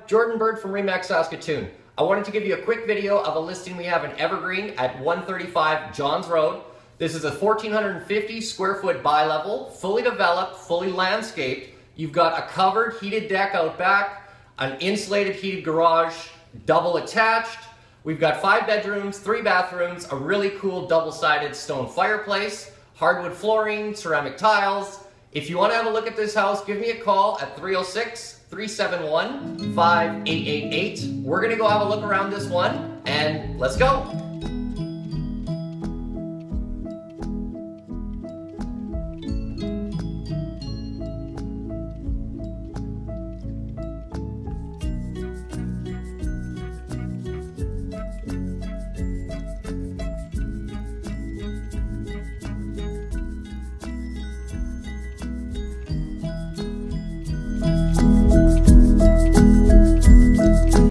Jordan Bird from Remax Saskatoon. I wanted to give you a quick video of a listing we have in Evergreen at 135 Johns Road. This is a 1,450 square foot bi-level, fully developed, fully landscaped. You've got a covered heated deck out back, an insulated heated garage, double attached. We've got 5 bedrooms, 3 bathrooms, a really cool double-sided stone fireplace, hardwood flooring, ceramic tiles. If you want to have a look at this house, give me a call at 306-371-5888. We're going to go have a look around this one, and let's go.